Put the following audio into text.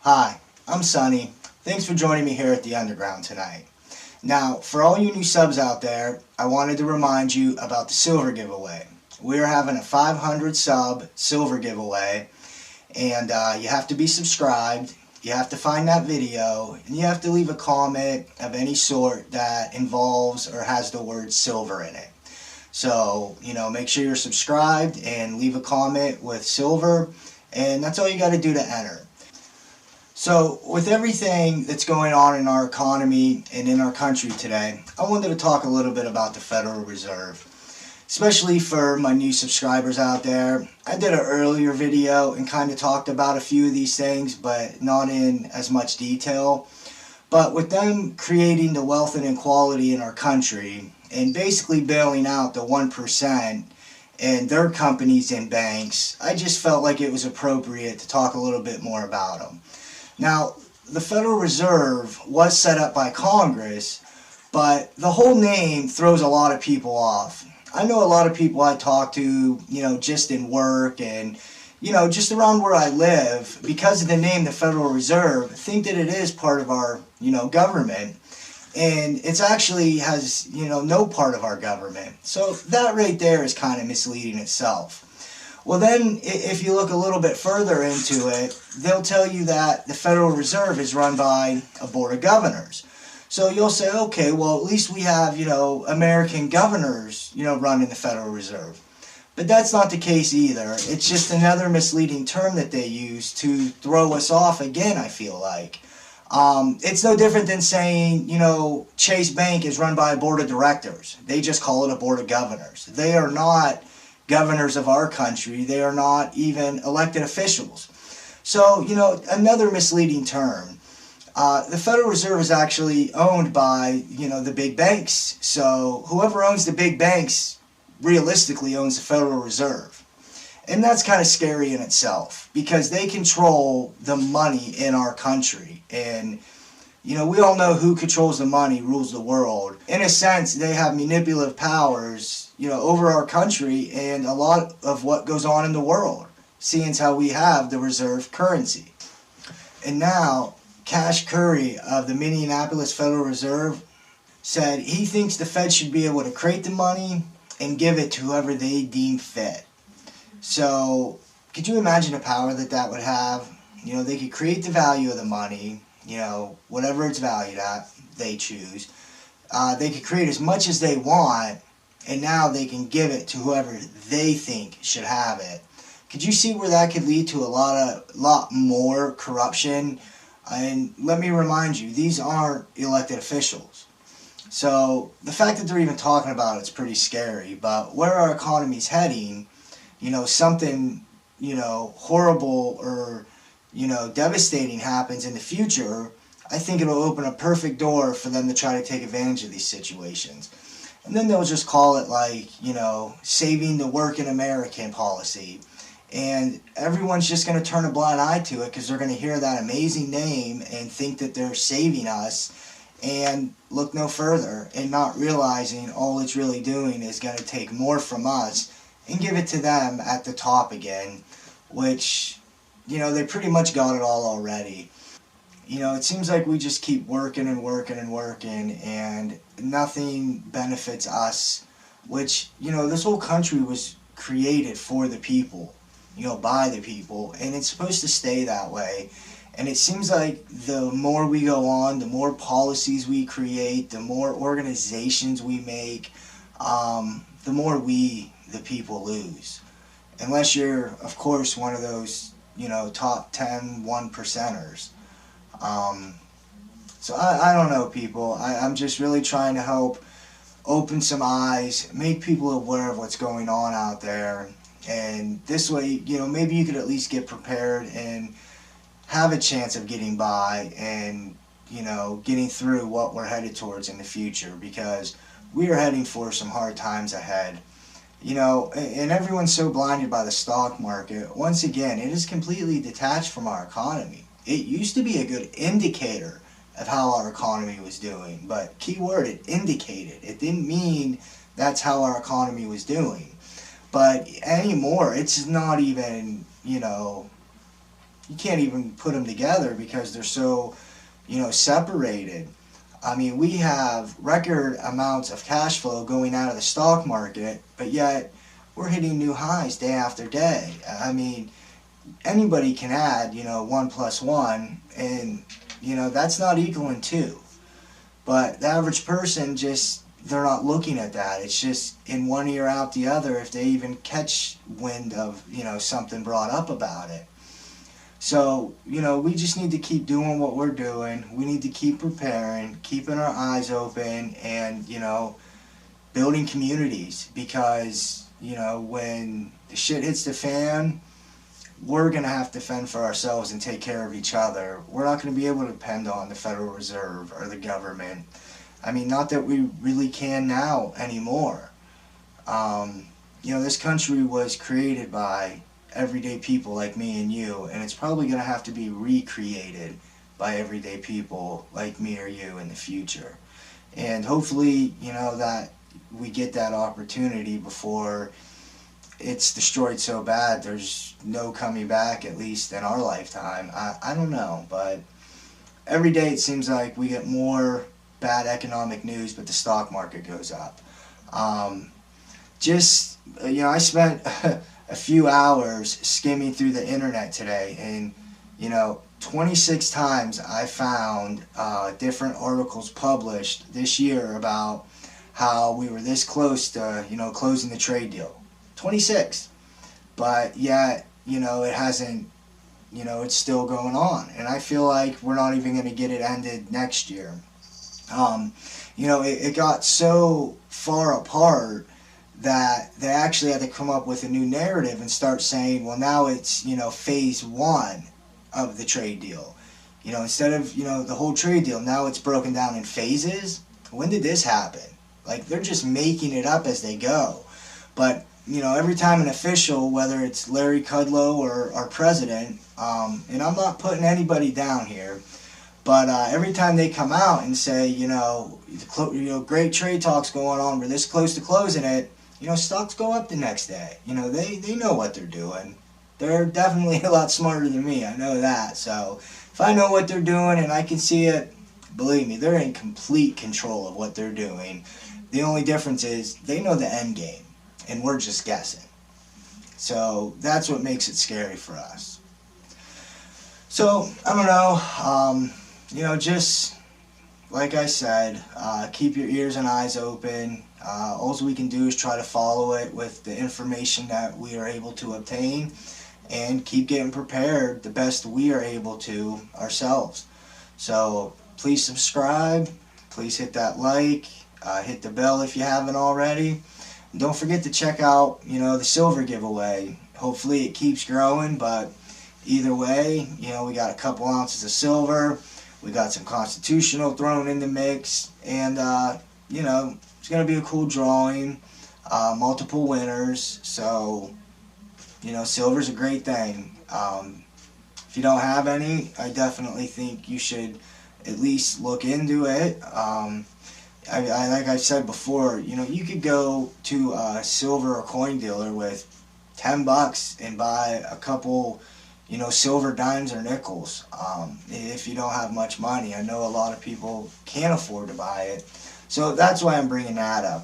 Hi, I'm Sonny. Thanks for joining me here at the Underground tonight. Now, for all you new subs out there, I wanted to remind you about the silver giveaway. We're having a 500 sub silver giveaway, and you have to be subscribed, you have to find that video, and you have to leave a comment of any sort that involves or has the word silver in it. So, make sure you're subscribed and leave a comment with silver, and that's all you got to do to enter. So, with everything that's going on in our economy and in our country today, I wanted to talk a little bit about the Federal Reserve, especially for my new subscribers out there. I did an earlier video and kind of talked about a few of these things, but not in as much detail. But with them creating the wealth and inequality in our country and basically bailing out the 1% and their companies and banks, I just felt like it was appropriate to talk a little bit more about them. Now, the Federal Reserve was set up by Congress, but the whole name throws a lot of people off. I know a lot of people I talk to, just in work and, just around where I live, because of the name the Federal Reserve, think that it is part of our, government. And it's actually has, no part of our government. So that right there is kind of misleading itself. Well then, if you look a little bit further into it, they'll tell you that the Federal Reserve is run by a board of governors. So you'll say, okay, well at least we have, American governors, running the Federal Reserve. But that's not the case either. It's just another misleading term that they use to throw us off again, I feel like. It's no different than saying, Chase Bank is run by a board of directors. They just call it a board of governors. They are not governors of our country. They are not even elected officials. So, another misleading term. The Federal Reserve is actually owned by, the big banks. So whoever owns the big banks realistically owns the Federal Reserve. And that's kind of scary in itself because they control the money in our country. And, we all know who controls the money rules the world. In a sense, they have manipulative powers, over our country and a lot of what goes on in the world, seeing as how we have the reserve currency. And now, Cash Curry of the Minneapolis Federal Reserve said he thinks the Fed should be able to create the money and give it to whoever they deem fit. So, could you imagine the power that would have? They could create the value of the money, whatever it's valued at, they choose. They could create as much as they want, and now they can give it to whoever they think should have it. Could you see where that could lead to a lot more corruption? And let me remind you, these aren't elected officials. So the fact that they're even talking about it's pretty scary. But where our economy's heading, something, horrible or, devastating happens in the future, I think it'll open a perfect door for them to try to take advantage of these situations. And then they'll just call it like, saving the working American policy. And everyone's just going to turn a blind eye to it because they're going to hear that amazing name and think that they're saving us and look no further and not realizing all it's really doing is going to take more from us and give it to them at the top again, which, they pretty much got it all already. It seems like we just keep working and working and working and nothing benefits us, which, this whole country was created for the people, by the people, and it's supposed to stay that way. And it seems like the more we go on, the more policies we create, the more organizations we make, the more we, the people, lose. Unless you're, of course, one of those, top 10 1%ers. So I don't know, people. I'm just really trying to help open some eyes, make people aware of what's going on out there. And this way, maybe you could at least get prepared and have a chance of getting by and, getting through what we're headed towards in the future, because we are heading for some hard times ahead. And everyone's so blinded by the stock market. Once again, it is completely detached from our economy. It used to be a good indicator of how our economy was doing, but keyword, it indicated. It didn't mean that's how our economy was doing. But anymore, it's not even, you can't even put them together because they're so, separated. I mean, we have record amounts of cash flow going out of the stock market, but yet we're hitting new highs day after day. I mean, anybody can add, 1 + 1, and, that's not equaling 2. But the average person just, they're not looking at that. It's just in one ear out the other if they even catch wind of, something brought up about it. So, we just need to keep doing what we're doing. We need to keep preparing, keeping our eyes open, and, building communities, because, when the shit hits the fan, we're going to have to fend for ourselves and take care of each other. We're not going to be able to depend on the Federal Reserve or the government. I mean, not that we really can now anymore. This country was created by everyday people like me and you, and it's probably going to have to be recreated by everyday people like me or you in the future. And hopefully, that we get that opportunity before it's destroyed so bad there's no coming back, at least in our lifetime. I don't know, but every day it seems like we get more bad economic news, but the stock market goes up. I spent a few hours skimming through the internet today, and 26 times I found different articles published this year about how we were this close to closing the trade deal. 26, but yet it hasn't. It's still going on, and I feel like we're not even going to get it ended next year. It got so far apart that they actually had to come up with a new narrative and start saying, well, now it's, phase 1 of the trade deal. Instead of, the whole trade deal, now it's broken down in phases. When did this happen? Like, they're just making it up as they go. But, every time an official, whether it's Larry Kudlow or our president, and I'm not putting anybody down here, but every time they come out and say, great trade talks going on, we're this close to closing it, stocks go up the next day. They know what they're doing. They're definitely a lot smarter than me, I know that. So if I know what they're doing and I can see it, believe me, they're in complete control of what they're doing. The only difference is they know the end game, and we're just guessing. So that's what makes it scary for us. So, I don't know, just like I said, keep your ears and eyes open. All we can do is try to follow it with the information that we are able to obtain, and keep getting prepared the best we are able to ourselves. So please subscribe, please hit that like, hit the bell if you haven't already. And don't forget to check out, the silver giveaway. Hopefully it keeps growing, but either way, we got a couple ounces of silver, we got some constitutional thrown in the mix, and it's going to be a cool drawing, multiple winners. So silver's a great thing. If you don't have any, I definitely think you should at least look into it. Like I said before, you could go to a silver or coin dealer with $10 and buy a couple, silver dimes or nickels. If you don't have much money, I know a lot of people can't afford to buy it. So that's why I'm bringing that up.